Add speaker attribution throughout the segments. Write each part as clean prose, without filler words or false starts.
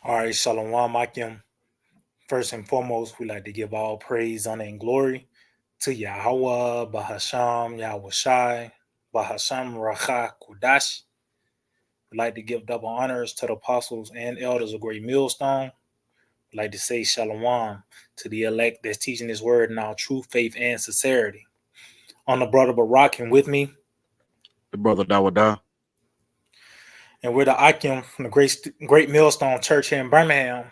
Speaker 1: All right, Shalom Akim. First and foremost, we like to give all praise, honor, and glory to Yahawah, Bahasham, Yahawashi, Bahasham, Rawchaa, Qadash. We like to give double honors to the apostles and elders of Great Millstone. We like to say Shalom to the elect that's teaching this word in our true faith and sincerity. On the brother Barakim with me,
Speaker 2: The brother Dawada.
Speaker 1: and we're the Akim from the Great Millstone Church here in Birmingham.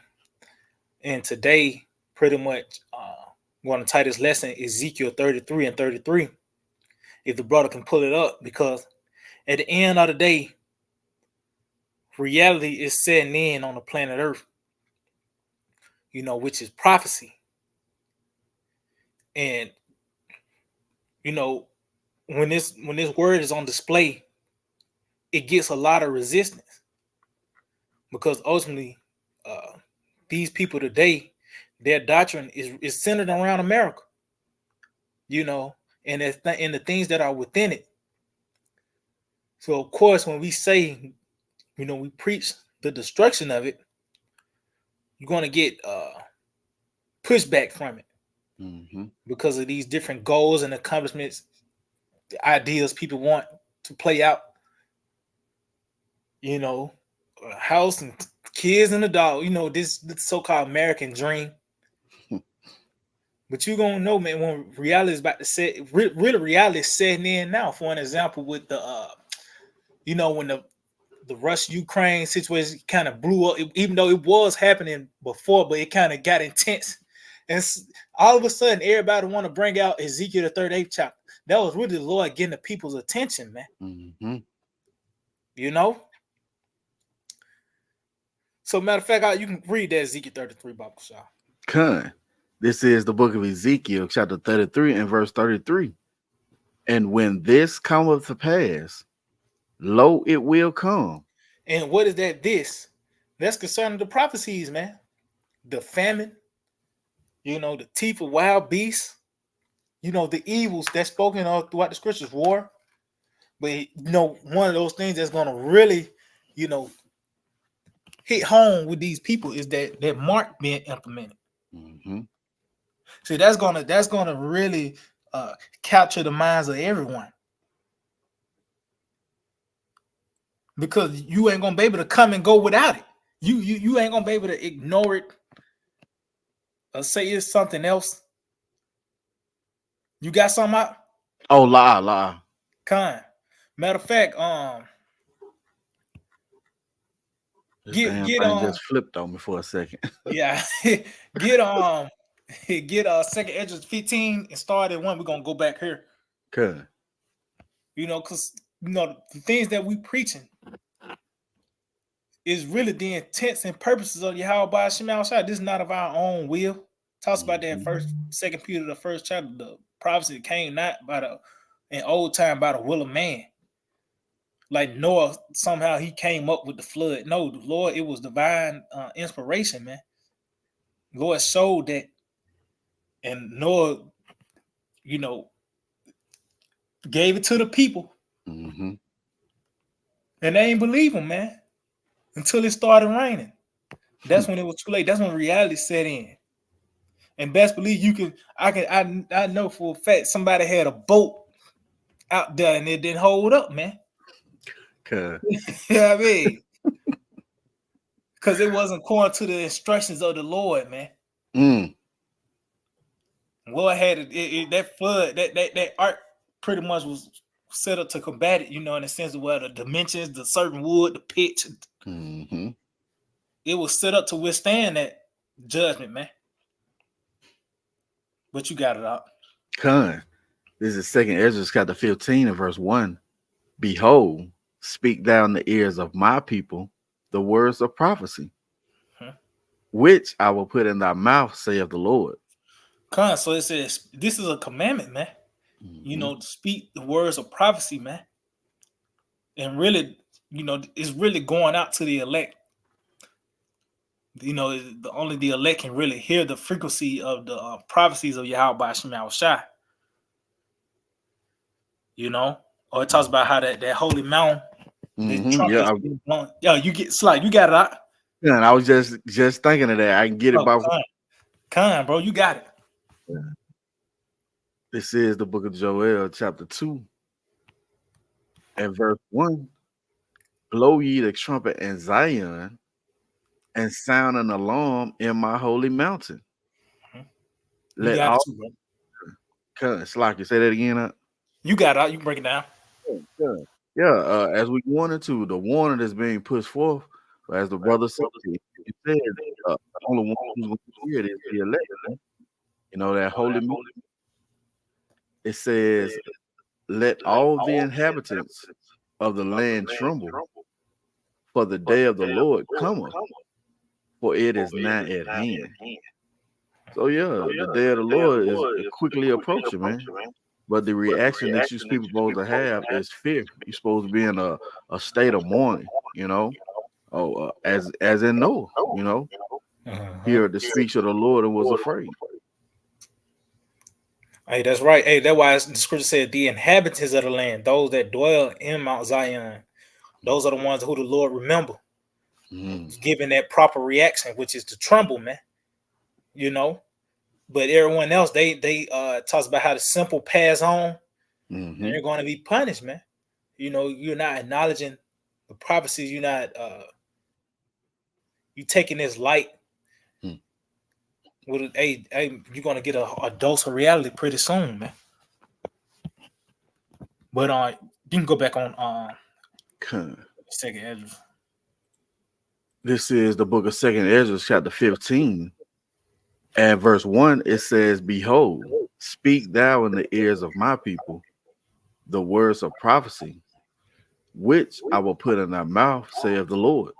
Speaker 1: And today, pretty much, we're going to tie this lesson Ezekiel 33 and 33. If the brother can pull it up, because at the end of the day, reality is setting in on the planet Earth, which is prophecy. And you know, when this word is on display, it gets a lot of resistance because ultimately, uh, these people today, their doctrine is centered around America, you know, and the things that are within it. So of course, when we say, we preach the destruction of it, you're going to get pushback from it
Speaker 2: Mm-hmm.
Speaker 1: because of these different goals and accomplishments, the ideas people want to play out. You know, a house and kids and a dog. This so-called American dream. But you're gonna know, man, when reality is about to set, really reality is setting in now. For an example, with the when the Russia Ukraine situation kind of blew up, even though it was happening before, but it kind of got intense. And all of a sudden, everybody want to bring out Ezekiel the 38th chapter. That was really the Lord getting the people's attention, man.
Speaker 2: Mm-hmm.
Speaker 1: You know. So, matter of fact, you can read that Ezekiel 33, Bible Shah.
Speaker 2: Con. This is the book of Ezekiel, chapter 33 and verse 33. And when this cometh to pass, lo, it will come.
Speaker 1: And what is that? That's concerning the prophecies, man. The famine, the teeth of wild beasts, the evils that's spoken of throughout the scriptures, war. But one of those things that's gonna really, you know, hit home with these people is that mark being implemented.
Speaker 2: Mm-hmm.
Speaker 1: See, that's gonna really capture the minds of everyone because you ain't gonna be able to come and go without it. You ain't gonna be able to ignore it or say it's something else. You got something out?
Speaker 2: Oh, la.
Speaker 1: Kind. Matter of fact,
Speaker 2: This
Speaker 1: get
Speaker 2: damn
Speaker 1: get
Speaker 2: thing just flipped on me for a second.
Speaker 1: yeah, get get second Edges 15 and start at one. We're gonna go back here.
Speaker 2: Con.
Speaker 1: Because the things that we preaching is really the intents and purposes of Yahawah Shemal Shai. This is not of our own will. Talks about that
Speaker 2: Mm-hmm.
Speaker 1: second Peter, the first chapter, the prophecy came not by in old time by the will of man. Like Noah, somehow he came up with the flood. No, the Lord, it was divine inspiration, man. Lord showed that, and Noah, you know, gave it to the people,
Speaker 2: Mm-hmm.
Speaker 1: and they ain't believe him, man, until it started raining. That's when it was too late. That's when reality set in. And best believe I know for a fact somebody had a boat out there and it didn't hold up, man.
Speaker 2: Con.
Speaker 1: You know what I mean? Because it wasn't according to the instructions of the Lord, man.
Speaker 2: Mm.
Speaker 1: Lord had that flood, that ark pretty much was set up to combat it, in the sense of where the dimensions, the certain wood, the pitch,
Speaker 2: Mm-hmm.
Speaker 1: it was set up to withstand that judgment, man. But you got it out.
Speaker 2: Con. This is second Ezra chapter 15 and verse 1. Behold, speak down the ears of my people the words of prophecy,
Speaker 1: Huh?
Speaker 2: which I will put in thy mouth, saith the Lord.
Speaker 1: So it says this is a commandment, man.
Speaker 2: Mm-hmm.
Speaker 1: To speak the words of prophecy, man. And really, it's really going out to the elect. Only the elect can really hear the frequency of the prophecies of Yahawah Shemal Shai. Or it talks about how that holy mountain, the
Speaker 2: Mm-hmm.
Speaker 1: trumpets
Speaker 2: Yeah.
Speaker 1: being blown. Yo, you get Sly, you got it out.
Speaker 2: Yeah, and I was just thinking of that. I can get it
Speaker 1: Oh,
Speaker 2: by
Speaker 1: bro, you got it.
Speaker 2: this is the book of Joel, chapter 2, and verse 1. Blow ye the trumpet in Zion and sound an alarm in my holy mountain.
Speaker 1: Mhm. You
Speaker 2: Let
Speaker 1: got it
Speaker 2: all
Speaker 1: too, bro.
Speaker 2: Slack you say that again.
Speaker 1: You got it. You can break it down.
Speaker 2: Yeah, yeah. As we go into the warning that's being pushed forth, as the brother said, it says the only one who's going to hear it is the elect. You know that holy. It says, "Let all the inhabitants of the land tremble, for the day of the Lord cometh, for it is nigh at hand." So yeah, the day of the Lord is quickly approaching, man. But the reaction that you people supposed to have is fear. You're supposed to be in a state of mourning, you know. Oh, as in Noah, you know,
Speaker 1: Uh-huh.
Speaker 2: hear the speech of the Lord and was afraid.
Speaker 1: Hey, that's right. Hey, that's why the scripture said the inhabitants of the land, those that dwell in Mount Zion, those are the ones who the Lord remember, giving that proper reaction, which is to tremble, man. You know, but everyone else, they talks about how the simple pass on, and they're going to be punished, man. You know, you're not acknowledging the prophecies. You're not you taking this light with hey, you're gonna get a dose of reality pretty soon, man. But you can go back on second Ezra.
Speaker 2: This is the book of Second Ezra, chapter 15, and verse 1. It says, "Behold, speak thou in the ears of my people the words of prophecy, which I will put in thy mouth, saith the Lord,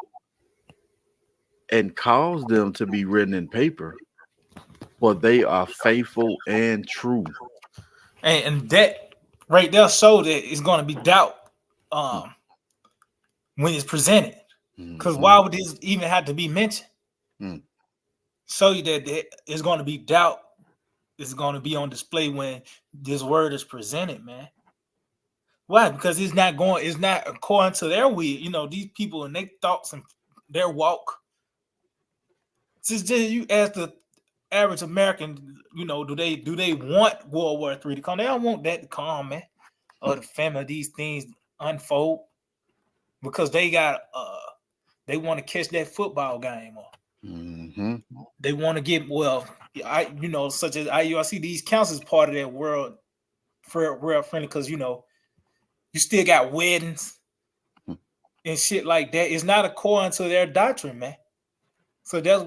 Speaker 2: and cause them to be written in paper, for they are faithful and true."
Speaker 1: And that right there showed that it's gonna be doubt um when it's presented. Because why would this even have to be mentioned? Show you that it's going to be doubt. It's going to be on display when this word is presented, man. Why? Because it's not going. It's not according to their will. You know, these people and their thoughts and their walk. Just you ask the average American, you know, do they want World War III to come? They don't want that to come, man. Or the family of these things unfold because they got they want to catch that football game or they want to get such as I see these counts as part of that world friendly because you know you still got weddings and shit like that. It's not according to their doctrine, man. So that's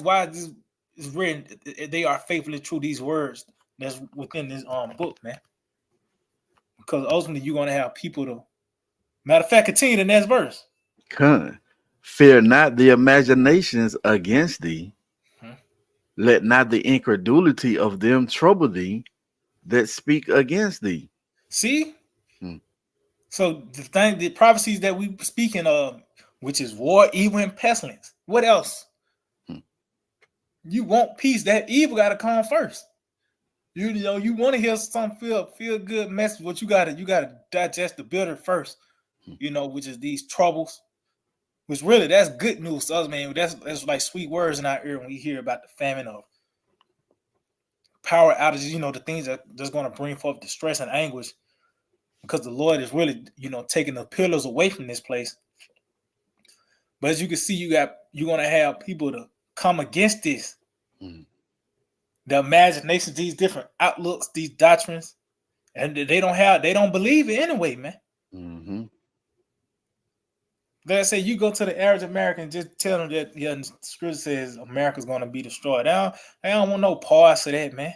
Speaker 1: why this is written. They are faithfully true. These words that's within this book, man. Because ultimately you're gonna have people to. Matter of fact, continue the next verse.
Speaker 2: Fear not the imaginations against thee. Let not the incredulity of them trouble thee that speak against thee.
Speaker 1: See? So the prophecies that we speaking of, which is war, evil, and pestilence. What else? You want peace. That evil gotta come first. You know, you want to hear some feel good message, but you gotta digest the bitter first, you know, which is these troubles. Which really that's good news to us, man. That's like sweet words in our ear when we hear about the famine of power outages, you know, the things that's gonna bring forth distress and anguish because the Lord is really, you know, taking the pillars away from this place. But as you can see, you're gonna have people to come against this. The imaginations, these different outlooks, these doctrines, and they don't believe it anyway, man. Let's say you go to the average American and just tell them that the scripture says America's gonna be destroyed. They don't want no parts of that, man.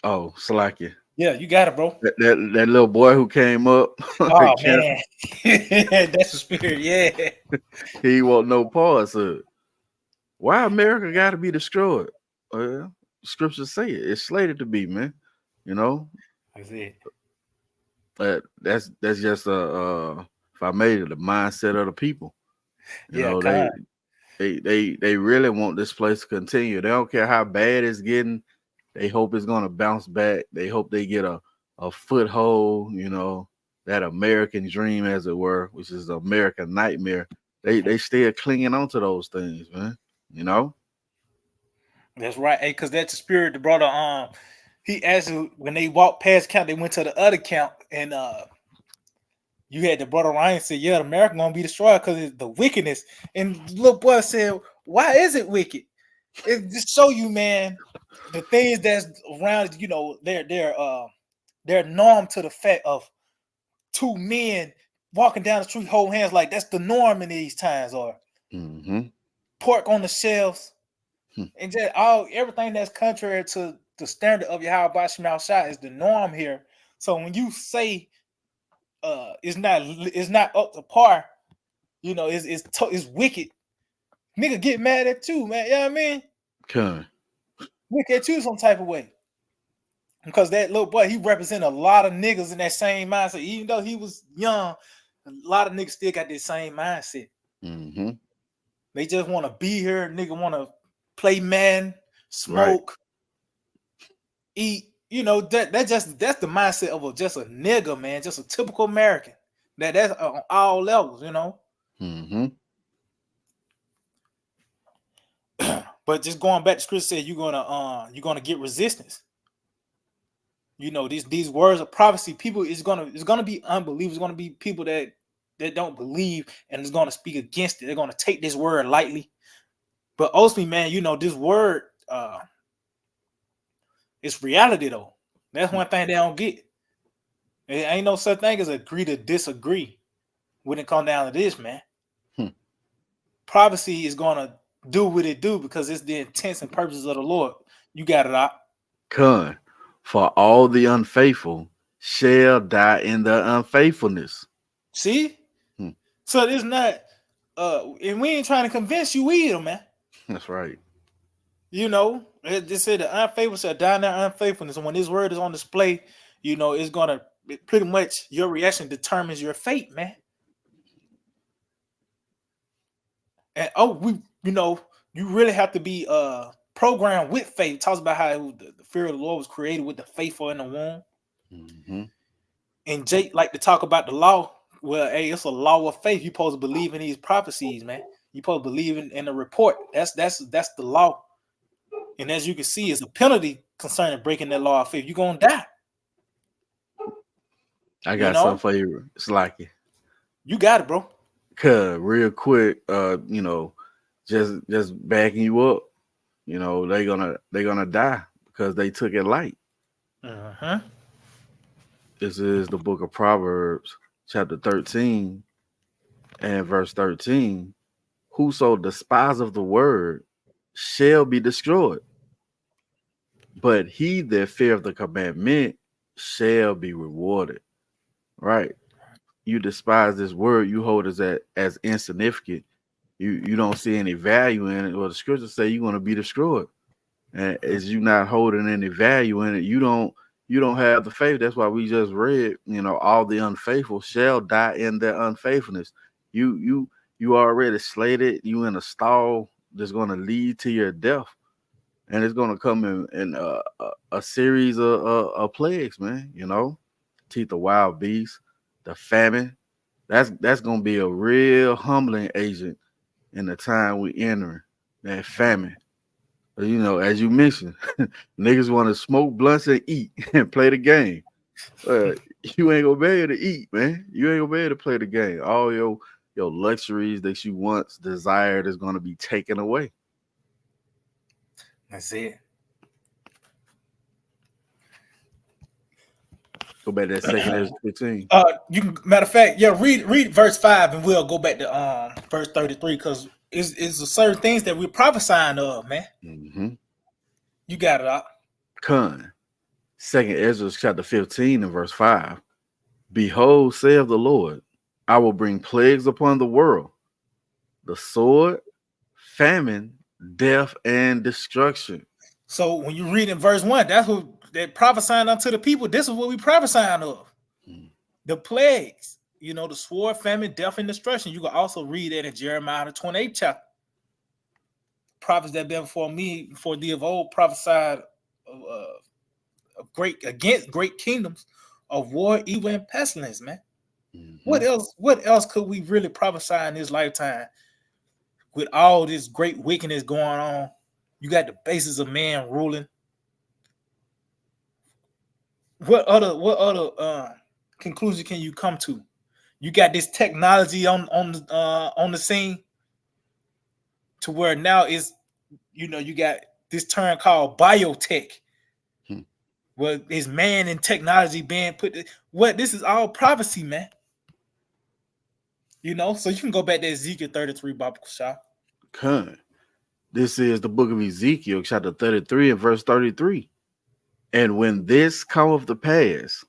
Speaker 2: Oh, Salakia.
Speaker 1: Yeah, you got it, bro.
Speaker 2: That little boy who came up.
Speaker 1: Oh man, that's the spirit. Yeah,
Speaker 2: he won't no pause. Why America got to be destroyed? Well, scriptures say it. It's slated to be, man. You know.
Speaker 1: That's it.
Speaker 2: But that's just if I made it, the mindset of the people. You know, they really want this place to continue. They don't care how bad it's getting. They hope it's gonna bounce back. They hope they get a foothold, you know, that American dream, as it were, which is the American nightmare, they still clinging on to those things, man. You know?
Speaker 1: That's right. Hey, because that's the spirit the brother he actually when they walked past camp, they went to the other camp and you had the brother Ryan say, yeah, America gonna be destroyed because it's the wickedness. And the little boy said, why is it wicked? It just show you, man, the things that's around, you know, they're norm to the fact of two men walking down the street holding hands, like that's the norm in these times, or pork on the shelves, and just everything that's contrary to the standard of Yahawashi is the norm here. So when you say it's not up to par, you know, it's wicked. Nigga get mad at you, man. You know what I mean?
Speaker 2: Okay.
Speaker 1: Look at you some type of way. Because that little boy, he represented a lot of niggas in that same mindset. Even though he was young, a lot of niggas still got this same mindset. They just want to be here. Nigga want to play man, smoke, eat. You know, that's the mindset of just a nigga, man. Just a typical American. That's on all levels, you know. But just going back to Chris said, you're gonna get resistance. You know, these words of prophecy, people it's gonna be unbelievers. It's gonna be people that don't believe and is gonna speak against it. They're gonna take this word lightly. But ultimately, man, you know, this word it's reality though. That's one thing they don't get. There ain't no such thing as agree to disagree when it comes down to this, man. Prophecy is gonna do what it do because it's the intents and purposes of the Lord. You got it out.
Speaker 2: For all the unfaithful shall die in their unfaithfulness.
Speaker 1: See? So it's not and we ain't trying to convince you either, man.
Speaker 2: That's right.
Speaker 1: You know, it just said the unfaithful shall die in their unfaithfulness. And when this word is on display, you know, it's gonna pretty much your reaction determines your fate, man. And you know, you really have to be programmed with faith. It talks about how the fear of the Lord was created with the faithful in the womb. And Jake like to talk about the law. Well, hey, it's a law of faith. You're supposed to believe in these prophecies, man. You're supposed to believe in the report. That's the law. And as you can see, it's a penalty concerning breaking that law of faith. You're gonna die.
Speaker 2: I got something for you. It's like it.
Speaker 1: You got it, bro.
Speaker 2: Cause real quick, you know, just backing you up, you know, they're gonna die because they took it light. This is the book of Proverbs, chapter 13 and verse 13. Whoso despiseth the word shall be destroyed, but he that feareth the commandment shall be rewarded. Right? You despise this word, you hold it as insignificant. You don't see any value in it. Well, the scriptures say you're going to be destroyed. And as you not holding any value in it, you don't have the faith. That's why we just read, you know, all the unfaithful shall die in their unfaithfulness. You already slated. You in a stall that's going to lead to your death, and it's going to come in a series of plagues, man. You know, teeth of wild beasts, the famine. That's going to be a real humbling agent in the time we entering that famine. You know, as you mentioned, niggas want to smoke blunts and eat and play the game. You ain't gonna be able to eat, man. You ain't gonna be able to play the game. All your luxuries that you once desired is gonna be taken away.
Speaker 1: That's it.
Speaker 2: Go back to that second Ezra 15.
Speaker 1: You can matter of fact, yeah, read verse 5 and we'll go back to verse 33 because it's certain things that we're prophesying of, man. You got it out.
Speaker 2: Second Ezra chapter 15 and verse 5. Behold, saith the Lord, I will bring plagues upon the world, the sword, famine, death, and destruction.
Speaker 1: So when you read in verse 1, that's what they're prophesying unto the people. This is what we prophesying of. The plagues, you know, the sword, famine, death, and destruction. You can also read that in Jeremiah the 28th chapter. Prophets that been before me, before thee of old, prophesied of great against great kingdoms of war, evil, and pestilence, man. What
Speaker 2: Mm-hmm.
Speaker 1: else? What else could we really prophesy in this lifetime with all this great wickedness going on? You got the basis of man ruling. What other conclusion can you come to? You got this technology on the scene to where now is, you got this term called biotech,
Speaker 2: Hmm.
Speaker 1: where is man and technology being put. What this is all prophecy, man. So you can go back to Ezekiel 33, Bible shop.
Speaker 2: Con. This is the book of Ezekiel, chapter 33 and verse 33. And when this cometh to pass,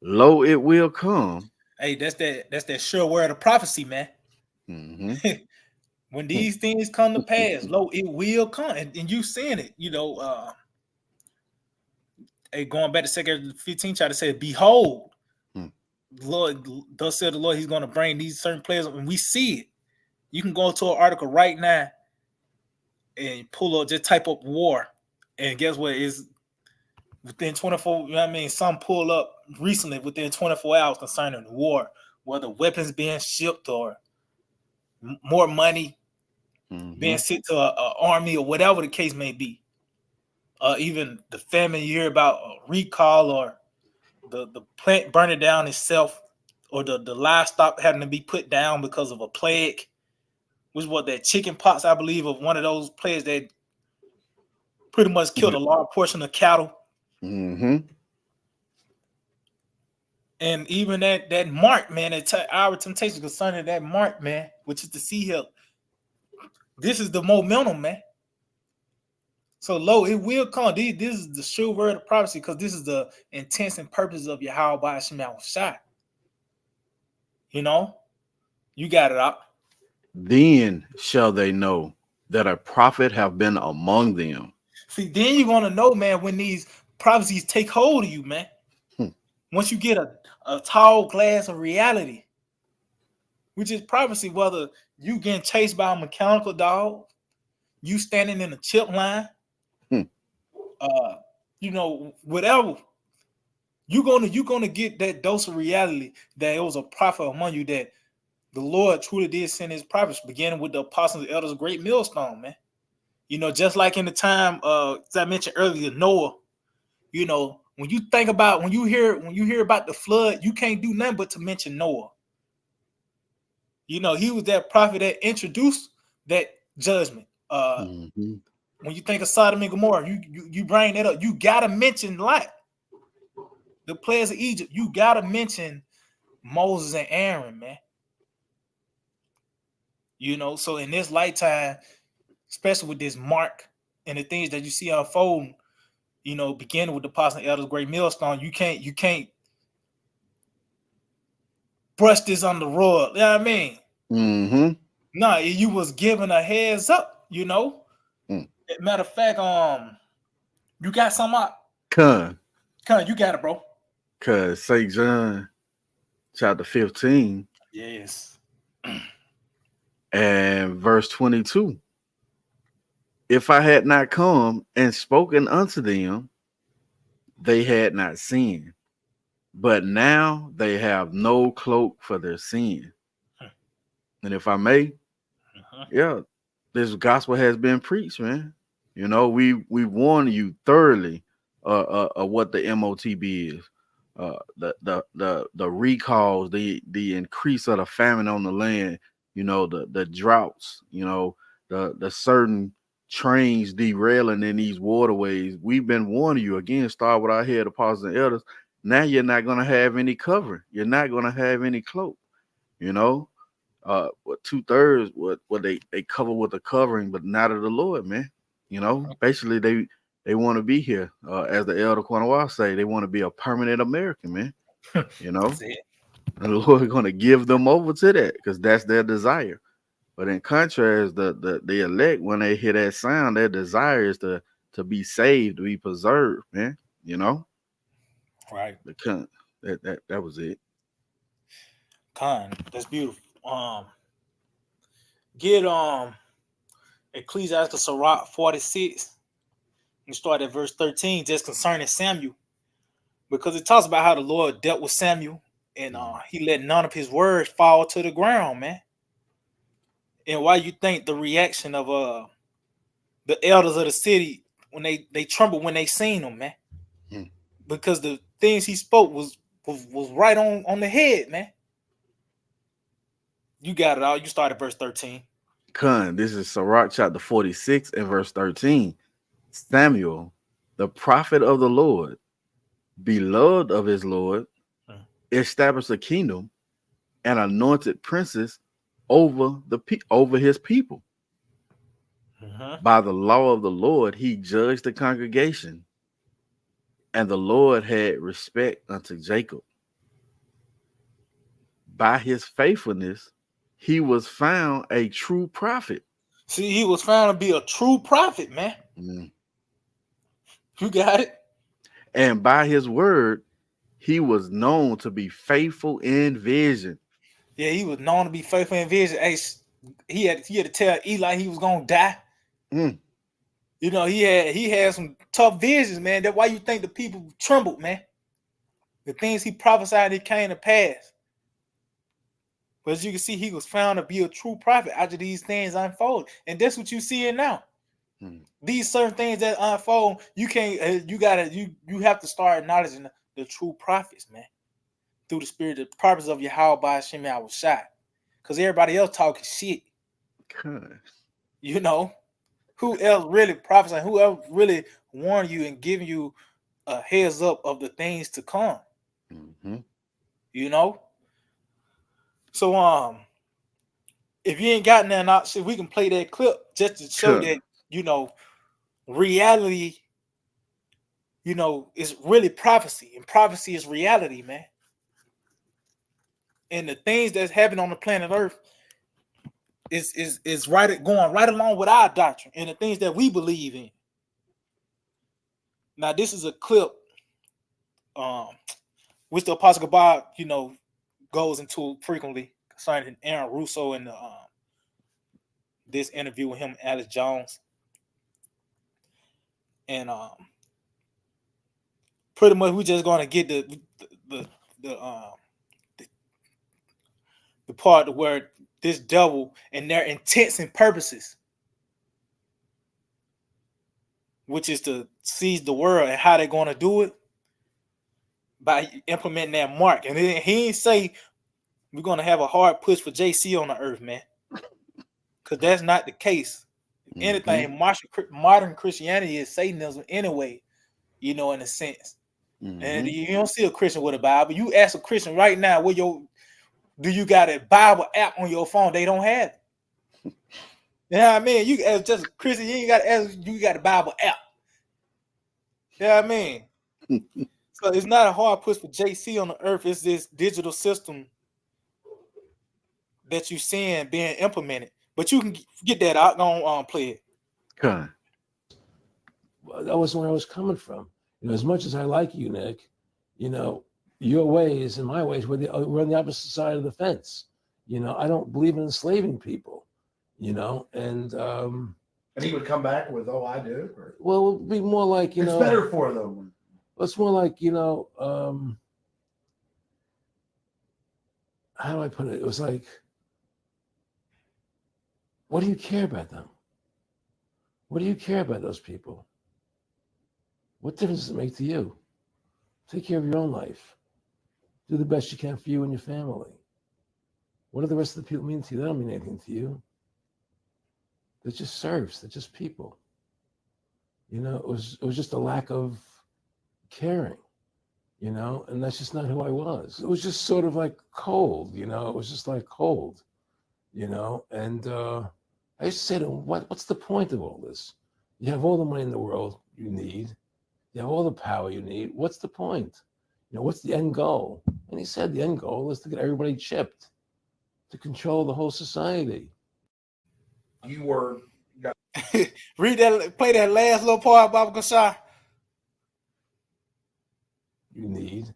Speaker 2: lo, it will come.
Speaker 1: Hey, that's that sure word of prophecy, man.
Speaker 2: Mm-hmm.
Speaker 1: When these things come to pass, lo, it will come, and you seeing it. Hey, going back to 2 15 chapter said, "Behold, Lord, thus said the Lord, He's going to bring these certain players, and we see it. You can go to an article right now and pull up, just type up war, and guess what? Is within 24. You know what I mean? Some pull up recently within 24 hours concerning war, whether weapons being shipped or more money
Speaker 2: Mm-hmm.
Speaker 1: being sent to a army or whatever the case may be. Even the famine, you hear about a recall or the plant burning down itself, or the livestock having to be put down because of a plague, which was that chicken pox, I believe, of one of those plagues that pretty much killed a large portion of cattle.
Speaker 2: Mm-hmm.
Speaker 1: And even that mark, man, our temptation concerning that mark, man, which is the sea hill. This is the momentum, man. So lo, it will come. This is the sure word of prophecy, because this is the intents and purpose of Yahawah shot. You got it out.
Speaker 2: Then shall they know that a prophet have been among them.
Speaker 1: See, then you're gonna know, man, when these prophecies take hold of you, man.
Speaker 2: Hmm.
Speaker 1: Once you get a tall glass of reality, which is prophecy, whether you getting chased by a mechanical dog, you standing in a chip line,
Speaker 2: Hmm.
Speaker 1: whatever, you're gonna get that dose of reality that it was a prophet among you, that the Lord truly did send His prophets, beginning with the apostles and elders, great millstone, man. Just like in the time, as I mentioned earlier, Noah. When you hear about the flood, you can't do nothing but to mention Noah. He was that prophet that introduced that judgment.
Speaker 2: Mm-hmm.
Speaker 1: When you think of Sodom and Gomorrah, you bring that up. You gotta mention Lot, the plagues of Egypt. You gotta mention Moses and Aaron, man. So in this lifetime, especially with this mark and the things that you see unfolding, beginning with the apostles and elders, great millstone, you can't brush this on the rug. You know what I mean?
Speaker 2: Mm-hmm.
Speaker 1: Nah, you was given a heads up.
Speaker 2: Mm.
Speaker 1: Matter of fact, you got some up.
Speaker 2: Con.
Speaker 1: You got it, bro.
Speaker 2: Cause St. John chapter 15
Speaker 1: Yes.
Speaker 2: and verse 22. If I had not come and spoken unto them, they had not sinned. But now they have no cloak for their sin. And if I may, yeah, this gospel has been preached, man. We warn you thoroughly of what the MOTB is. The recalls, the increase of the famine on the land, the droughts, the certain trains derailing in these waterways. We've been warning you again, start with our head apostles and elders. Now you're not gonna have any cover. You're not gonna have any cloak, you know. What 2/3 what they cover with the covering, but not of the Lord, man. Basically they want to be here. As the elder Quanawah say, they want to be a permanent American, man.
Speaker 1: That's it.
Speaker 2: And the Lord gonna give them over to that because that's their desire. But in contrast, the elect, when they hear that sound, their desire is to be saved, to be preserved, man.
Speaker 1: Right.
Speaker 2: The con that was it.
Speaker 1: That's beautiful. Get Ecclesiastes Sirach 46 and start at verse 13, just concerning Samuel, because it talks about how the Lord dealt with Samuel And he let none of his words fall to the ground, man. And why you think the reaction of the elders of the city when they trembled when they seen him, man? Because the things he spoke was right on the head, man. You got it all. You start at verse 13.
Speaker 2: This is Sirach chapter 46 and verse 13. Samuel, the prophet of the Lord, beloved of his Lord, established a kingdom and anointed princes over his people. By the law of the Lord, he judged the congregation, and the Lord had respect unto Jacob. By his faithfulness, he was found a true prophet.
Speaker 1: See, he was found to be a true prophet, man. You got it.
Speaker 2: And by his word, he was known to be faithful in vision.
Speaker 1: Yeah, he was known to be faithful in vision. Hey, he had to tell Eli he was gonna die. You know, he had some tough visions, man. That's why you think the people trembled, man. The things he prophesied, it came to pass. But as you can see, he was found to be a true prophet after these things unfold, and that's what you see now. These certain things that unfold, you can't. You have to start acknowledging the true prophets, man, through the spirit, the purpose of Yahawah Sham Yahawashi. Because everybody else talking shit. You know, who else really prophesying? Who else really warn you and giving you a heads up of the things to come? You know. So if you ain't got nothing out, see, we can play that clip just to show that, you know, reality, you know, is really prophecy, and prophecy is reality, man. And the things that's happening on the planet Earth is right going right along with our doctrine and the things that we believe in. Now, this is a clip which the Apostle Bob, you know, goes into frequently concerning Aaron Russo and this interview with him and Alex Jones. And pretty much we're just gonna get the part where this devil and their intents and purposes, which is to seize the world, and how they're gonna do it by implementing that mark. And then he ain't say we're gonna have a hard push for JC on the earth, man, because that's not the case. Anything modern Christianity is Satanism anyway, you know, in a sense. And you don't see a Christian with a Bible. You ask a Christian right now, do you got a Bible app on your phone? They don't have it. You know what I mean? You as just a Christian, you ain't got to ask, you got a Bible app. You know what I mean? So it's not a hard push for JC on the earth. It's this digital system that you're seeing being implemented. But you can get that out. Go play it.
Speaker 3: That wasn't where I was coming from. You know, as much as I like you, Nick, you know, your ways and my ways, we're on the opposite side of the fence. You know, I don't believe in enslaving people, you know, and
Speaker 4: he would come back with, "Oh, I do." Or,
Speaker 3: well, it would be more like, you know,
Speaker 4: it's better for them.
Speaker 3: It's more like, you know, how do I put it? It was like, what do you care about them? What do you care about those people? What difference does it make to you? Take care of your own life. Do the best you can for you and your family. What do the rest of the people mean to you? They don't mean anything to you. They're just serfs. They're just people. You know, it was just a lack of caring, you know, and that's just not who I was. It was just sort of like cold, you know. It was just like cold, you know. And I used to say to him, what's the point of all this? You have all the money in the world you need. You have all the power you need. What's the point? You know, what's the end goal? And he said the end goal is to get everybody chipped, to control the whole society.
Speaker 4: You were
Speaker 1: read that, play that last little part, Baba Gashar.
Speaker 3: You need.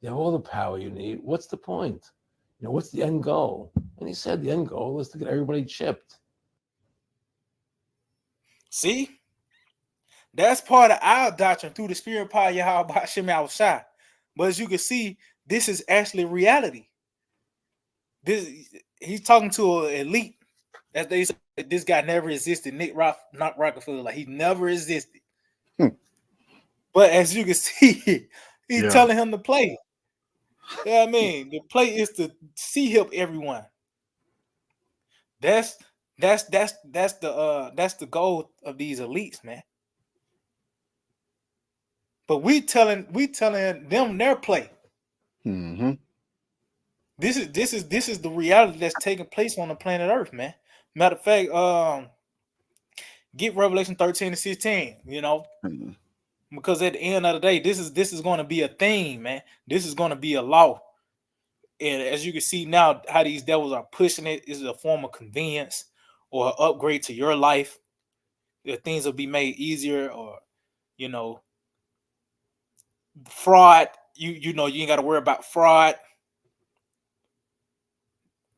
Speaker 3: You have all the power you need. What's the point? You know, what's the end goal? And he said the end goal is to get everybody chipped.
Speaker 1: See? That's part of our doctrine through the spirit power of Yahawah Sham Yahawashi. But as you can see, This is actually reality. He's talking to an elite. As they say, this guy never existed. Not Rockefeller, like he never existed.
Speaker 2: Hmm.
Speaker 1: But as you can see, he's
Speaker 2: Yeah.
Speaker 1: telling him to play. You know what I mean? The play is to see help everyone. That's the goal of these elites, man. But we telling them their play.
Speaker 2: Mm-hmm.
Speaker 1: This is the reality that's taking place on the planet Earth, man. Matter of fact, get Revelation 13 and 16,
Speaker 2: Mm-hmm.
Speaker 1: because at the end of the day, this is going to be a thing, man. This is going to be a law. And as you can see now, how these devils are pushing it is a form of convenience or an upgrade to your life. That things will be made easier, or fraud. You ain't got to worry about fraud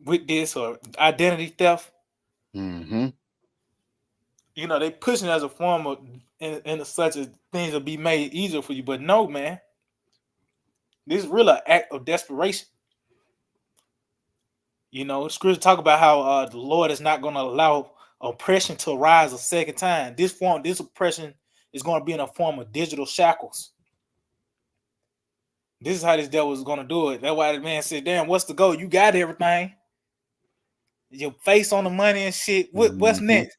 Speaker 1: with this, or identity theft.
Speaker 2: Mm-hmm.
Speaker 1: They pushing it as a form of in such as things will be made easier for you. But no, man, this is really an act of desperation. Scripture talk about how the Lord is not going to allow oppression to rise a second time. This oppression is going to be in a form of digital shackles. This is how this devil is going to do it. That's why the man said, "Damn, what's the goal? You got everything. Your face on the money and shit. What's
Speaker 2: Mm-hmm.
Speaker 1: next?"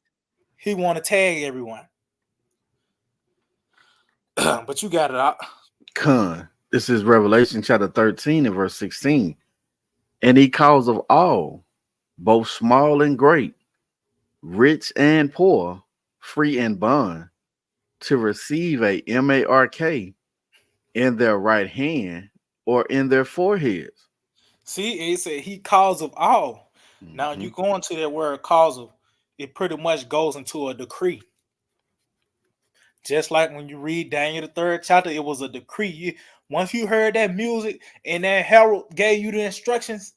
Speaker 1: He want to tag everyone. But you got it out.
Speaker 2: This is Revelation chapter 13 and verse 16. And he calls of all, both small and great, rich and poor, free and bond, to receive a mark in their right hand or in their foreheads.
Speaker 1: See, it said he calls of all. Now
Speaker 2: Mm-hmm.
Speaker 1: you go into that word cause of, it pretty much goes into a decree. Just like when you read Daniel the 3rd chapter, it was a decree. Once you heard that music and that herald gave you the instructions,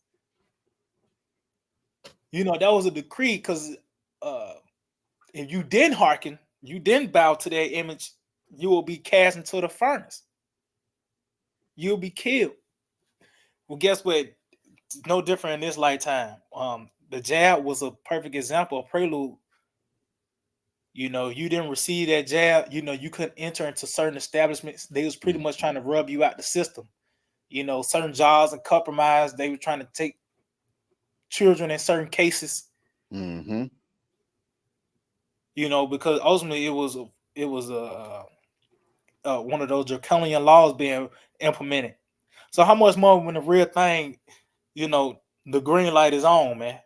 Speaker 1: that was a decree. Because if you didn't hearken, you didn't bow to that image, you will be cast into the furnace. You'll be killed. Well, guess what? No different in this lifetime. The jab was a perfect example, a prelude. You didn't receive that jab. You couldn't enter into certain establishments. They was pretty much trying to rub you out the system. Certain jobs and compromise. They were trying to take children in certain cases.
Speaker 2: Mm-hmm.
Speaker 1: Because ultimately it was one of those draconian laws being implemented. So how much more when the real thing, the green light is on, man?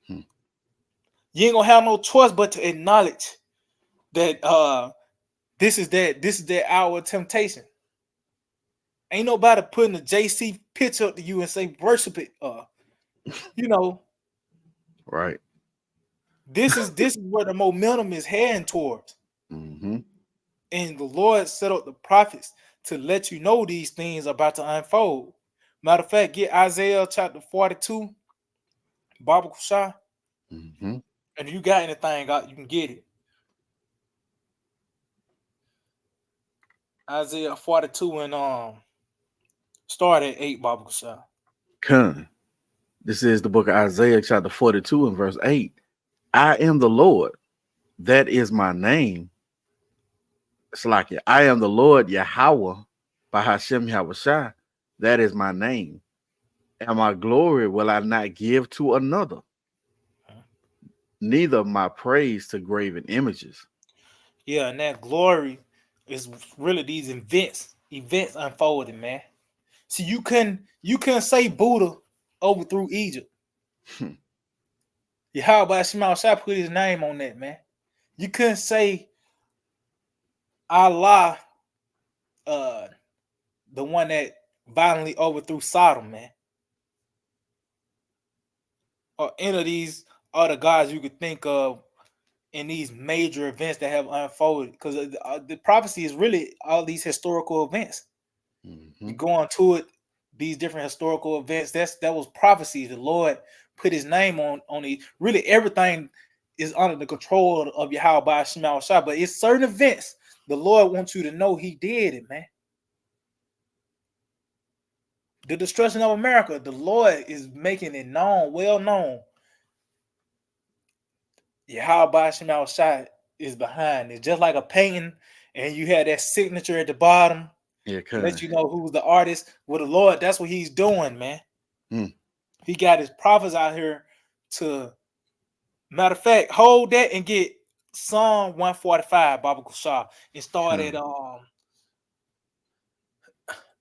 Speaker 2: Hmm.
Speaker 1: You ain't gonna have no choice but to acknowledge that this is that hour of temptation. Ain't nobody putting a JC picture up to you and say worship it.
Speaker 2: Right.
Speaker 1: This is where the momentum is heading towards.
Speaker 2: Mm-hmm.
Speaker 1: And the Lord set up the prophets to let you know these things are about to unfold. Matter of fact, get Isaiah chapter 42, Bible Kushah,
Speaker 2: Mm-hmm.
Speaker 1: and if you got anything out, you can get it. Isaiah 42 and start at 8, Bible Kushah.
Speaker 2: This is the book of Isaiah chapter 42 and verse 8. I am the Lord, that is my name. It's like it. I am the Lord Yahawah by Hashem Yahawashi. That is my name. And my glory will I not give to another, neither my praise to graven images.
Speaker 1: Yeah, and that glory is really these events unfolding, man. See, you couldn't say Buddha overthrew Egypt. Yahawah Shema Shah put his name on that, man. You couldn't say Allah, the one that violently overthrew Sodom, man. Or any of these other gods you could think of in these major events that have unfolded. Because the prophecy is really all these historical events.
Speaker 2: Mm-hmm.
Speaker 1: You go on to it, these different historical events. That was prophecy. The Lord put his name on it. Really, everything is under the control of Yahawah Shema Shah. But it's certain events the Lord wants you to know he did it, man. the destruction of America, the Lord is making it known, well known. Yahawashi is behind it. Just like a painting, and you had that signature at the bottom,
Speaker 2: Yeah,
Speaker 1: let
Speaker 2: kind.
Speaker 1: you know who's the artist. With the Lord, that's what he's doing, man.
Speaker 2: Mm.
Speaker 1: He got his prophets out here to, matter of fact, hold that and get Psalm 145, Baba Kushah. And start at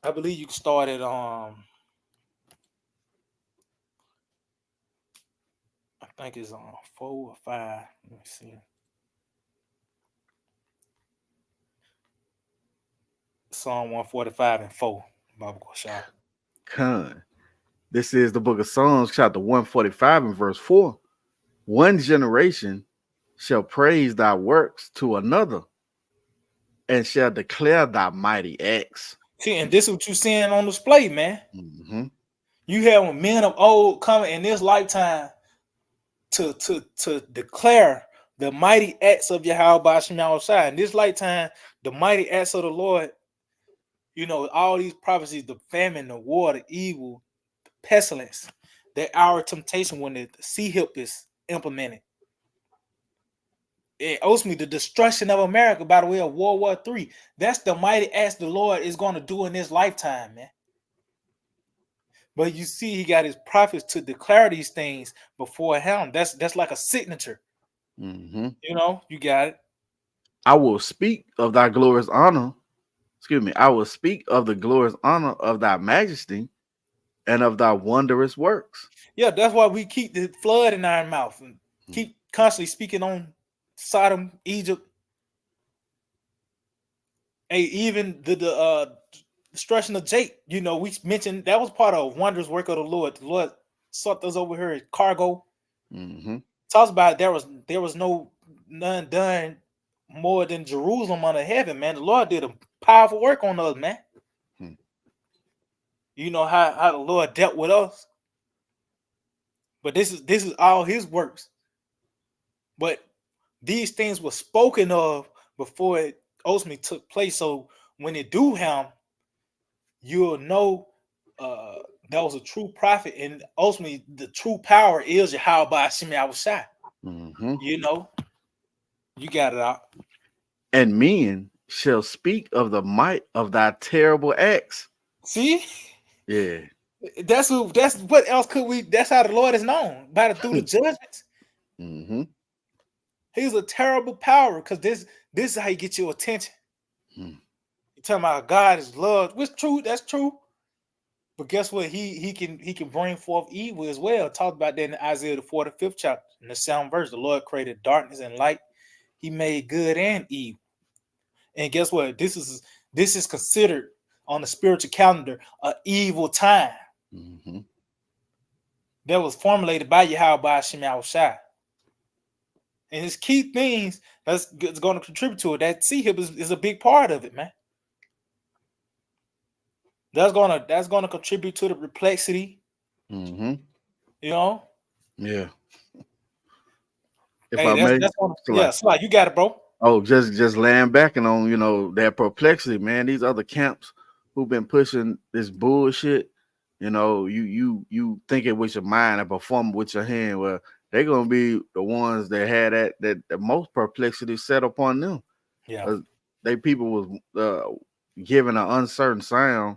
Speaker 1: I believe you can start at I think it's on 4 or 5. Let me see. Psalm 145 and 4, Baba Kushah.
Speaker 2: Kind. This is the book of Psalms, chapter 145 and verse 4. One generation shall praise thy works to another, and shall declare thy mighty acts.
Speaker 1: See, and this is what you seeing on display, man.
Speaker 2: Mm-hmm.
Speaker 1: You have men of old coming in this lifetime to declare the mighty acts of Yahawah. In this lifetime, the mighty acts of the Lord, you know, all these prophecies, the famine, the war, the evil, the pestilence, that our temptation when the sea hip is implemented. And ultimately, the destruction of America by the way of World War III. That's the mighty acts the Lord is going to do in this lifetime, man. But you see, he got his prophets to declare these things before him. That's like a signature.
Speaker 2: Mm-hmm.
Speaker 1: You know, you got it.
Speaker 2: I will speak of thy glorious honor. Excuse me. I will speak of the glorious honor of thy majesty and of thy wondrous works.
Speaker 1: Yeah, that's why we keep the flood in our mouth and keep constantly speaking on Sodom, Egypt, and even the destruction of Jake. You know, we mentioned that was part of wondrous work of the Lord. The Lord sought us over here at cargo.
Speaker 2: Mm-hmm.
Speaker 1: Talks about there was none done more than Jerusalem under heaven, man. The Lord did a powerful work on us, man.
Speaker 2: Hmm.
Speaker 1: You know how the Lord dealt with us. But this is all his works. But these things were spoken of before it ultimately took place. So when it do happen, you'll know that was a true prophet, and ultimately the true power is Yahawah Shimei.
Speaker 2: Mm-hmm.
Speaker 1: You know, you got it out.
Speaker 2: And men shall speak of the might of thy terrible acts.
Speaker 1: See,
Speaker 2: Yeah.
Speaker 1: that's what else could we? That's how the Lord is known through the judgments.
Speaker 2: Mm-hmm.
Speaker 1: He's a terrible power because this is how you get your attention.
Speaker 2: Hmm.
Speaker 1: You're talking about God is love, which true, that's true. But guess what? He can bring forth evil as well. Talked about that in Isaiah the 45th chapter. In the 7th verse, the Lord created darkness and light. He made good and evil. And guess what? This is considered on the spiritual calendar an evil time
Speaker 2: Mm-hmm.
Speaker 1: that was formulated by Yahawah Shai. And his key things that's going to contribute to it. That sea hip is a big part of it, man. That's gonna contribute to the perplexity,
Speaker 2: Mm-hmm.
Speaker 1: you know.
Speaker 2: Yeah. If
Speaker 1: Hey,
Speaker 2: I may,
Speaker 1: that's gonna,
Speaker 2: so
Speaker 1: yeah,
Speaker 2: like,
Speaker 1: Sly, you got it, bro.
Speaker 2: oh, just laying back and on, that perplexity, man. These other camps who've been pushing this bullshit, you think it with your mind and perform it with your hand. Well, they're gonna be the ones that had that the most perplexity set upon them.
Speaker 1: Yeah,
Speaker 2: They people was giving an uncertain sound,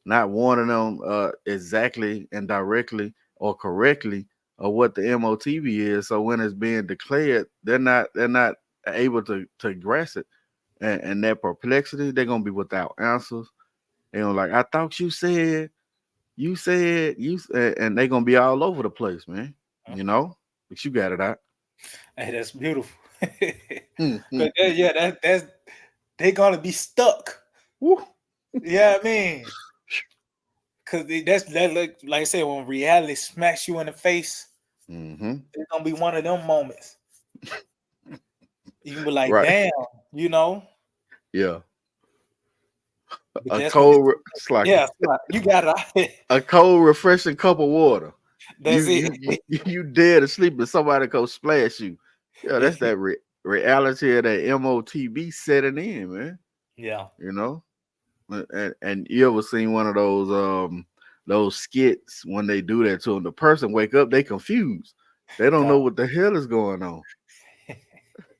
Speaker 2: not warning them exactly and directly or correctly of what the MOTV is. So when it's being declared, they're not able to grasp it, and that perplexity, they're gonna be without answers. They're gonna like, I thought you said and they're gonna be all over the place, man. But you got it out.
Speaker 1: hey, that's beautiful.
Speaker 2: Mm-hmm.
Speaker 1: But that's they gonna be stuck.
Speaker 2: Woo.
Speaker 1: Yeah, I mean, because like I said, when reality smacks you in the face,
Speaker 2: Mm-hmm.
Speaker 1: it's gonna be one of them moments. You can be like,
Speaker 2: Right.
Speaker 1: damn, you know.
Speaker 2: Yeah.
Speaker 1: But
Speaker 2: A
Speaker 1: that's when
Speaker 2: cold, it's like
Speaker 1: yeah, Sly, you got it.
Speaker 2: a cold, refreshing cup of water.
Speaker 1: That's
Speaker 2: You
Speaker 1: it.
Speaker 2: you you dead asleep and somebody go splash you. Yeah, that's that reality of that MOTB setting in, man.
Speaker 1: Yeah.
Speaker 2: You know, and you ever seen one of those those skits when they do that to them. The person wake up, they confused. They don't know what the hell is going on.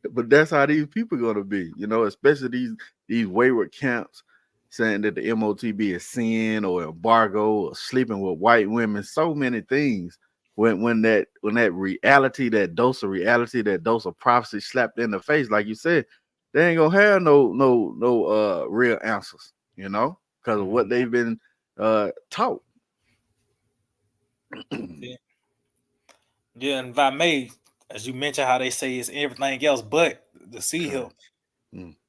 Speaker 2: But that's how these people gonna be, especially these wayward camps saying that the MOTB is sin or embargo or sleeping with white women, so many things. When that reality, that dose of prophecy slapped in the face, like you said, they ain't gonna have no real answers, because of what they've been taught.
Speaker 1: Yeah, and if I may, as you mentioned, how they say it's everything else but the sea hill.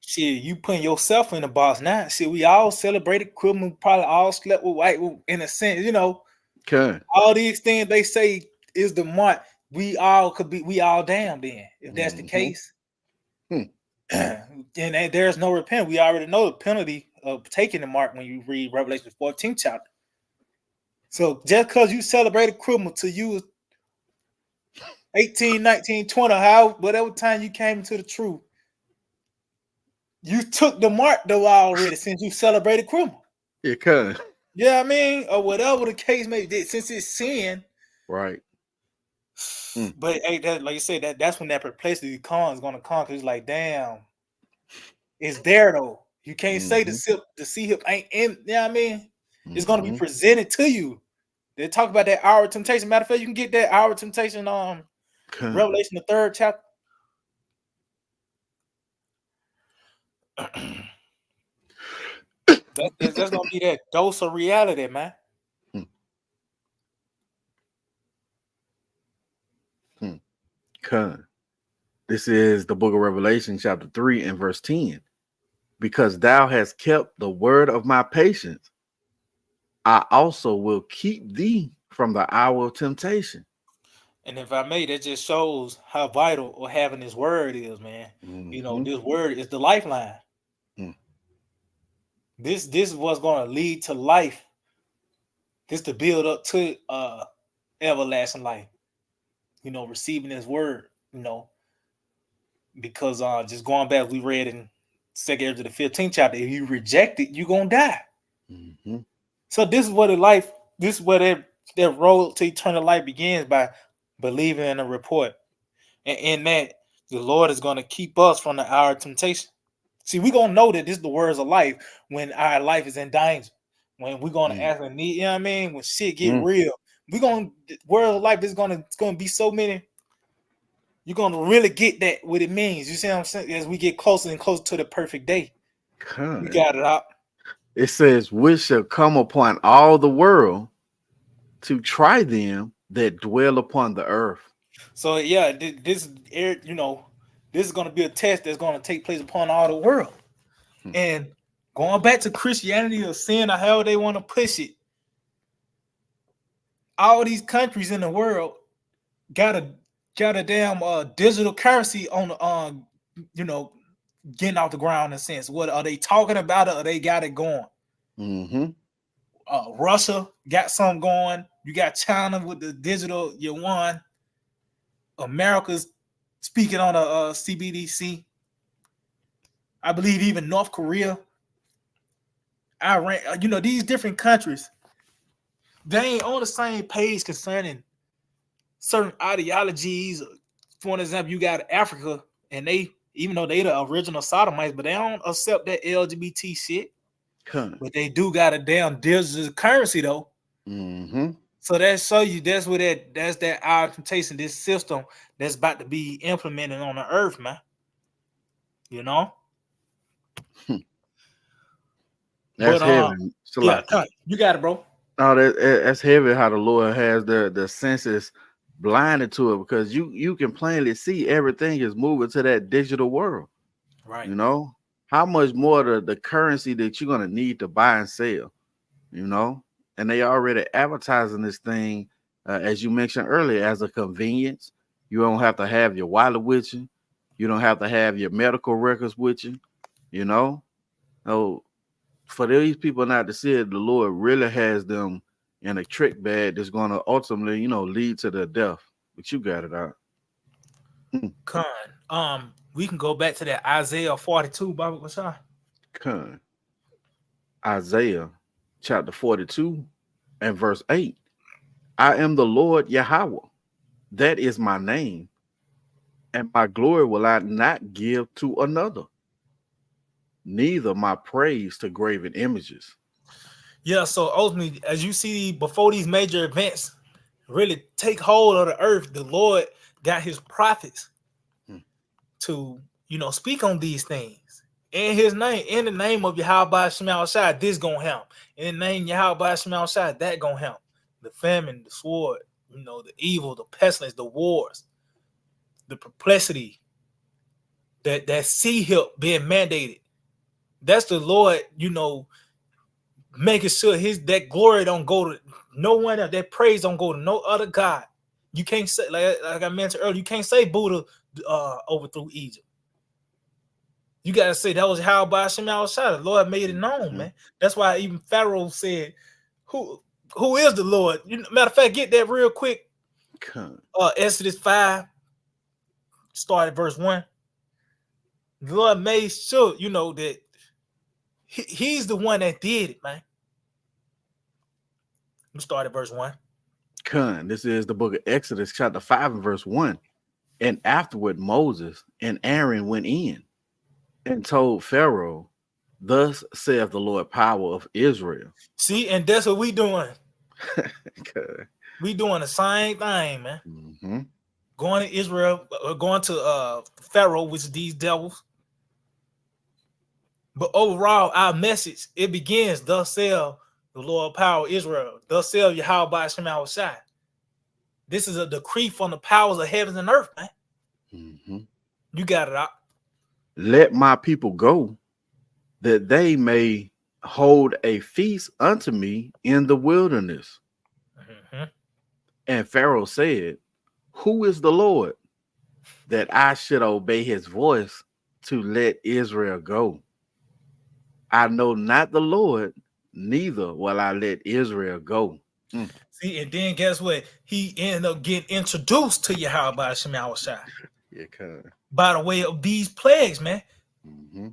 Speaker 1: Shit, you putting yourself in the box now. See, we all celebrated Christmas, probably all slept with white in a sense,
Speaker 2: Okay.
Speaker 1: All these things they say is the mark. We all damned then, if that's the case. And there's no repent. We already know the penalty of taking the mark when you read Revelation 14th chapter. So just because you celebrated Christmas till you was 18, 19, 20, whatever time you came into the truth, you took the mark though already since you celebrated Christmas.
Speaker 2: Yeah, kind of.
Speaker 1: Yeah, I mean, or whatever the case may be, since it's sin.
Speaker 2: Right.
Speaker 1: But hey, like you said, that's when that perplexity is gonna come, because it's like, damn, it's there though. You can't say the sea hip ain't in, I mean? It's gonna be presented to you. They talk about that hour of temptation. Matter of fact, you can get that hour of temptation Revelation the 3rd chapter. That's gonna be that dose of reality, man.
Speaker 2: This is the book of Revelation, chapter 3 and verse 10. Because thou hast kept the word of my patience, I also will keep thee from the hour of temptation.
Speaker 1: And if I may, that just shows how vital or having this word is, man. This word is the lifeline. This is what's going to lead to life. This to build up to everlasting life. Receiving this word, because just going back, we read in 2nd to the 15th chapter, if you reject it, you're going to die. So this is what that road to eternal life begins, by believing in a report. And in that, the Lord is going to keep us from the hour of temptation. See, we're going to know that this is the words of life when our life is in danger. When we're going to ask a need, when shit get real. Words of life is going to be so many. You're going to really get that, what it means. You see what I'm saying? As we get closer and closer to the perfect day. We got it out.
Speaker 2: It says, which shall come upon all the world to try them that dwell upon the earth.
Speaker 1: So yeah, this is going to be a test that's going to take place upon all the world. And going back to Christianity or sin or however they want to push it, all these countries in the world got a damn digital currency on getting off the ground in a sense. What are they talking about it, or they got it going? Russia got something going. You got China with the digital yuan. America's speaking on a CBDC. I believe even North Korea, Iran, these different countries, they ain't on the same page concerning certain ideologies. For an example, you got Africa, and they, even though they the original sodomites, but they don't accept that LGBT shit. But they do got a damn digital currency though. So that show you that's that our temptation, this system that's about to be implemented on the earth, man.
Speaker 2: That's heavy.
Speaker 1: You got it, bro.
Speaker 2: Oh, that's heavy. How the Lord has the senses blinded to it, because you can plainly see everything is moving to that digital world.
Speaker 1: Right.
Speaker 2: How much more the currency that you're gonna need to buy and sell. And they already advertising this thing, as you mentioned earlier, as a convenience. You don't have to have your wallet with you. You don't have to have your medical records with you. So for these people not to see it, the Lord really has them in a trick bag that's going to ultimately, lead to their death. But you got it out.
Speaker 1: We can go back to that Isaiah 42, Baba Qadash.
Speaker 2: Isaiah chapter 42 And verse 8, I am the Lord Yahawah. That is my name. And my glory will I not give to another, neither my praise to graven images.
Speaker 1: Yeah, so ultimately, as you see, before these major events really take hold of the earth, the Lord got his prophets to, speak on these things. In his name, in the name of Yahawah Shemal Shai, this gonna happen. In the name of Yahawah Shemal Shai, that gonna happen. The famine, the sword, the evil, the pestilence, the wars, the perplexity, that sea help being mandated. That's the Lord, making sure that glory don't go to no one else, that praise don't go to no other God. You can't say, like I mentioned earlier, you can't say Buddha overthrew Egypt. You gotta say that was how by Shemal Shai. The Lord made it known, man. That's why even Pharaoh said, "Who is the Lord?" Matter of fact, get that real quick. Exodus 5, start at verse 1. The Lord made sure, that he's the one that did it, man. We start at verse 1.
Speaker 2: This is the book of Exodus, chapter 5 and verse 1. And afterward Moses and Aaron went in and told Pharaoh, thus saith the Lord power of Israel.
Speaker 1: See, and that's what we doing. We doing the same thing, man.
Speaker 2: Mm-hmm.
Speaker 1: Going to Israel, going to Pharaoh, which is these devils. But overall, our message, it begins, thus saith the Lord power of Israel. Thus saith Yahawah Shemal Shai. This is a decree from the powers of heavens and earth, man.
Speaker 2: Mm-hmm.
Speaker 1: You got it out.
Speaker 2: Let my people go, that they may hold a feast unto me in the wilderness.
Speaker 1: Mm-hmm.
Speaker 2: And Pharaoh said, who is the Lord, that I should obey his voice to let Israel go? I know not the Lord, neither will I let Israel go.
Speaker 1: See, and then guess what? He ended up getting introduced to Yahawah Shemal Shai.
Speaker 2: Yeah,
Speaker 1: by the way of these plagues, man.
Speaker 2: Mm-hmm.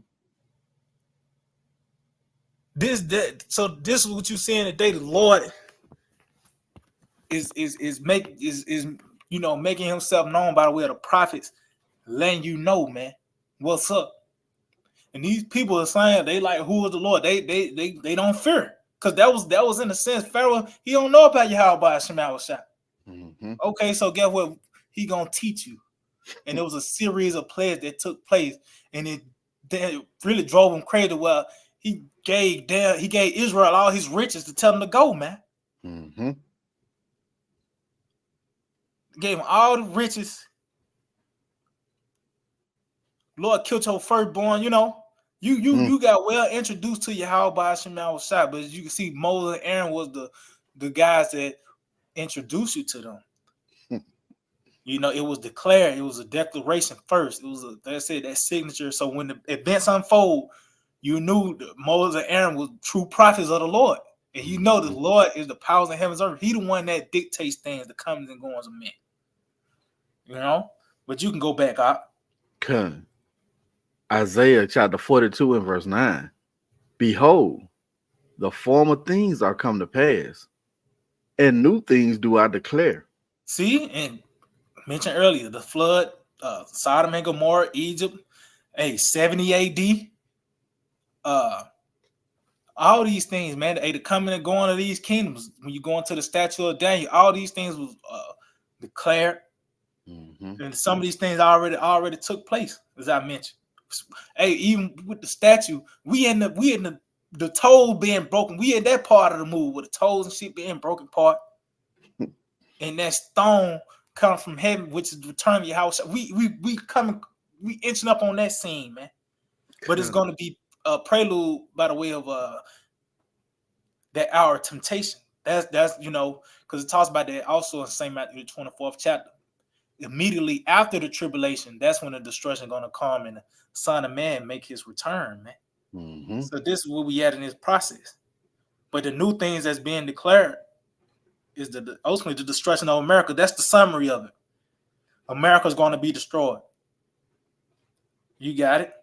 Speaker 1: So this is what you're seeing today. The Lord is making himself known by the way of the prophets, letting you know, man, what's up. And these people are saying they like, who is the Lord? They don't fear, because that was in a sense Pharaoh. He don't know about Yahawah Shemal Shai.
Speaker 2: Mm-hmm.
Speaker 1: Okay, so guess what? He gonna teach you. And there was a series of plays that took place, and it really drove him crazy. Well, he gave Israel all his riches to tell them to go, man.
Speaker 2: Mm-hmm.
Speaker 1: Gave him all the riches. Lord killed your firstborn. You got well introduced to Yahawah Shemal Shai, but as you can see, Moses and Aaron was the guys that introduced you to them. It was declared. It was a declaration first. It was that signature. So when the events unfold, you knew that Moses and Aaron was true prophets of the Lord. And you know the Lord is the powers of heavens and earth. He the one that dictates things, the comings and goings of men. But you can go back up.
Speaker 2: Isaiah chapter 42 and verse 9. Behold, the former things are come to pass, and new things do I declare.
Speaker 1: See, and mentioned earlier, the flood, Sodom and Gomorrah, Egypt, 70 AD. All these things, man, the coming and going of these kingdoms, when you go into the statue of Daniel, all these things was declared.
Speaker 2: Mm-hmm.
Speaker 1: And some of these things already took place, as I mentioned. Hey, even with the statue, we in the toe being broken. We in that part of the move with the toes and shit being broken part. And that stone coming from heaven, which is returning to your house. We inching up on that scene, man. But it's gonna be a prelude by the way of that hour of temptation. That's because it talks about that also in St. Matthew 24th chapter. Immediately after the tribulation, that's when the destruction gonna come and the Son of Man make his return, man.
Speaker 2: Mm-hmm.
Speaker 1: So this is where we at in this process. But the new things that's being declared is ultimately the destruction of America. That's the summary of it. America's going to be destroyed. You got it?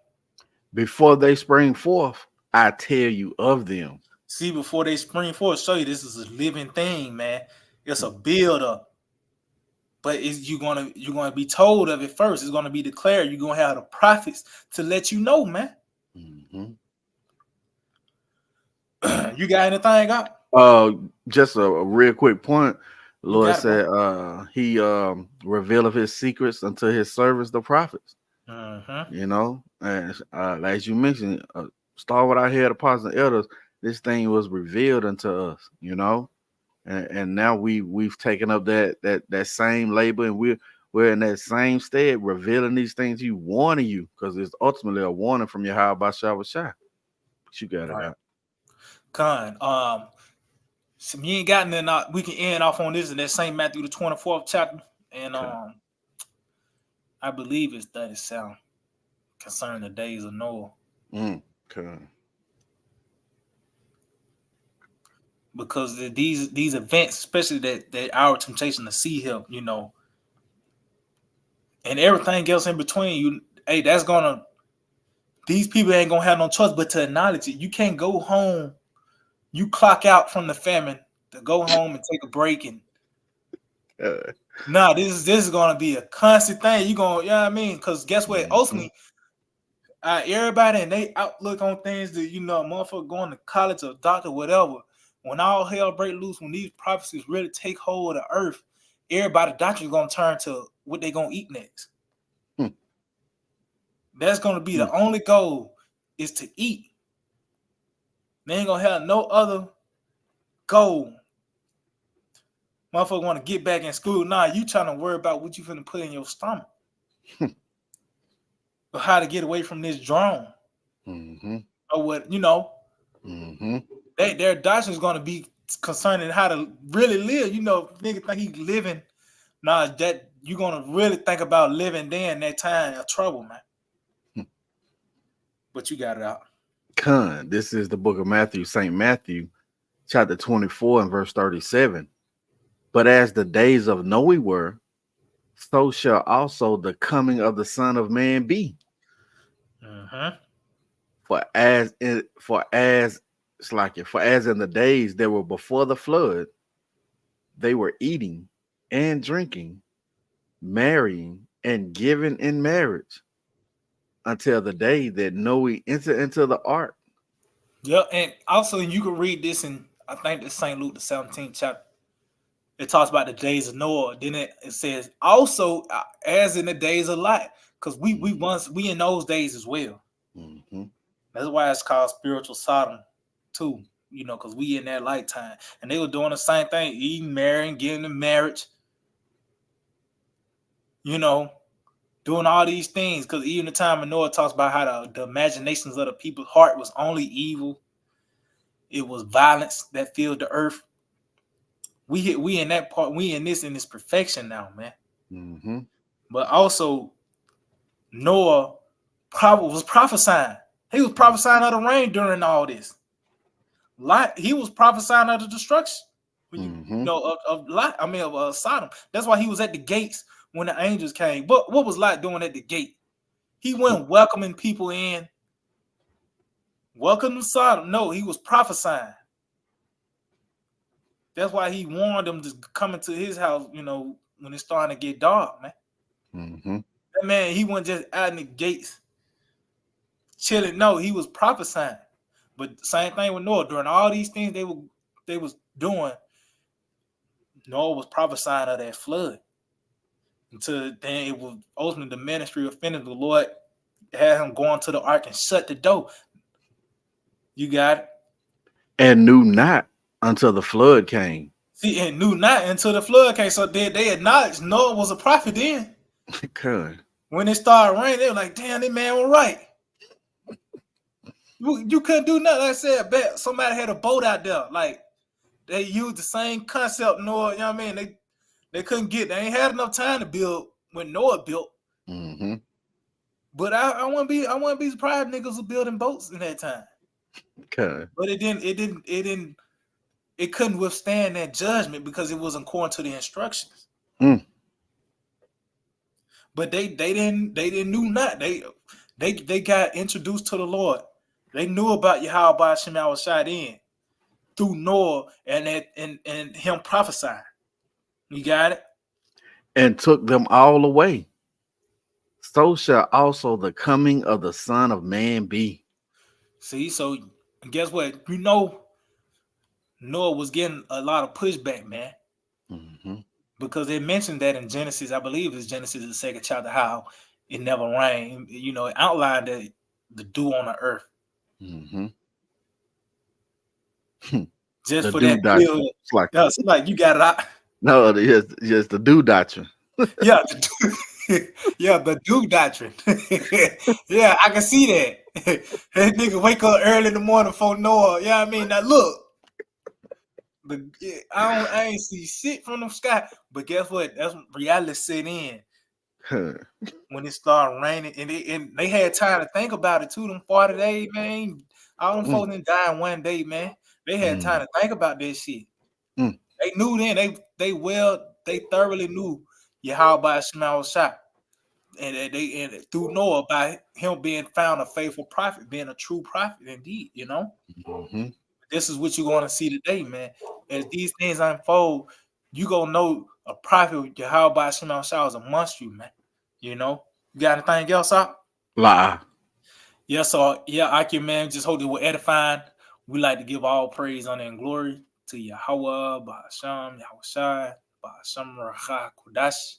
Speaker 2: Before they spring forth, I tell you of them.
Speaker 1: See, before they spring forward, show you this is a living thing, man. It's a build up. But you're gonna be told of it first. It's gonna be declared. You're gonna have the prophets to let you know, man.
Speaker 2: Mm-hmm.
Speaker 1: You got anything up?
Speaker 2: Just a real quick point. Lord
Speaker 1: got it,
Speaker 2: said he revealed his secrets unto his servants, the prophets.
Speaker 1: Mm-hmm.
Speaker 2: You know, and as you mentioned, start with our head apostles and elders. This thing was revealed unto us, you know, and now we've taken up that same labor, and we're in that same stead, revealing these things, you warning you, because it's ultimately a warning from Yahawah Yahawashi. But you got it out.
Speaker 1: Con, so you ain't got nothing. We can end off on this in that same Matthew the 24th chapter, and I believe it's 37 concerning the days of Noah.
Speaker 2: Okay.
Speaker 1: Because these events, especially that our temptation to see him, you know, and everything else in between, these people ain't gonna have no choice but to acknowledge it. You can't go home, you clock out from the famine to go home and take a break, and this is gonna be a constant thing. You gonna, you know what I mean? Because guess what? Ultimately, everybody and they outlook on things that, you know, motherfucker going to college or doctor, whatever. When all hell break loose, when these prophecies really take hold of the earth, everybody doctrine is gonna turn to what they gonna eat next. That's gonna be the only goal, is to eat. They ain't gonna have no other goal. Motherfucker want to get back in school. Nah, you trying to worry about what you finna put in your stomach. Or how to get away from this drone. Or what, you know. Their doctrine is gonna be concerning how to really live. You know, nigga think he living. Nah, that you gonna really think about living then that time of trouble, man. But you got it out.
Speaker 2: This is the book of Matthew, St. Matthew, chapter 24 and verse 37. But as the days of Noah were, so shall also the coming of the Son of Man be. For as in the days that were before the flood, they were eating and drinking, marrying and giving in marriage, until the day that Noah entered into the ark.
Speaker 1: Yeah, and also you can read this in, I think it's St. Luke, the 17th chapter. It talks about the days of Noah. Then it says also as in the days of Lot, because we in those days as well. That's why it's called spiritual Sodom too. You know, because we in that lifetime, and they were doing the same thing, eating, marrying, getting in marriage. You know, doing all these things, because even the time of Noah talks about how the imaginations of the people's heart was only evil. It was violence that filled the earth. We in that part. We in this perfection now, man. But also, Noah was prophesying. He was prophesying of the rain during all this. He was prophesying of the destruction. You know, of Sodom. That's why he was at the gates when the angels came. But what was Lot doing at the gate? He wasn't welcoming people in. Welcome to Sodom. No, he was prophesying. That's why he warned them to come into his house, you know, when it's starting to get dark, man. That man, he wasn't just out in the gates chilling. No, he was prophesying. But same thing with Noah. During all these things they was doing, Noah was prophesying of that flood. Until then, it was ultimately the ministry of finished. The Lord had him go into the ark and shut the door. You got it.
Speaker 2: And knew not until the flood came.
Speaker 1: See, and knew not until the flood came. So they acknowledged Noah was a prophet then. When it started raining, they were like, damn, that man was right. You couldn't do nothing. Like I said, bet somebody had a boat out there. Like, they used the same concept, Noah, you know what I mean? They couldn't they ain't had enough time to build when Noah built. But I wouldn't be surprised niggas were building boats in that time. But it couldn't withstand that judgment because it wasn't according to the instructions. But they didn't knew not. They got introduced to the Lord. They knew about Yahawashi then. through Noah and him prophesying. You got it?
Speaker 2: And took them all away. So shall also the coming of the Son of Man be.
Speaker 1: See, so guess what? You know, Noah was getting a lot of pushback, man.
Speaker 2: Mm-hmm.
Speaker 1: Because it mentioned that in Genesis, I believe it's Genesis the 2nd chapter, how it never rained. You know, it outlined the dew on the earth.
Speaker 2: Mm-hmm.
Speaker 1: Just
Speaker 2: The
Speaker 1: for
Speaker 2: dew
Speaker 1: that
Speaker 2: doctrine.
Speaker 1: deal.
Speaker 2: It's like,
Speaker 1: It's like you got it out.
Speaker 2: no, yes, the dew doctrine.
Speaker 1: Yeah, yeah, the dew doctrine. Yeah, I can see that. That nigga wake up early in the morning for Noah. Yeah, I mean, now look. I ain't see shit from the sky. But guess what? That's when reality set in. When it started raining, and they had time to think about it too. Them 40 days, man. All them folks didn't die in one day, man. They had time to think about this shit. They knew then. They thoroughly knew Yahawah Yahawashi. And through Noah, by him being found a faithful prophet, being a true prophet indeed, you know.
Speaker 2: Mm-hmm.
Speaker 1: This is what you're going to see today, man. As these things unfold, you gonna know a prophet with Yahawah Yahawashi is amongst you, man. You know. You got anything else up?
Speaker 2: Lie.
Speaker 1: Yeah, so yeah, I can, man. Just hope that we're edifying. We like to give all praise, honor, and glory to Yahawah, Sham, Yahawashi, Sham, Rawchaa, Qadash.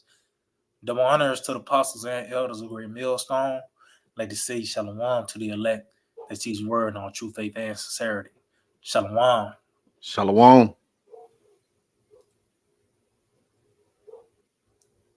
Speaker 1: Double honors to the apostles and elders of Great Millstone. Like to say shalom to the elect that teach word on true faith and sincerity. Shalom.
Speaker 2: Shalom.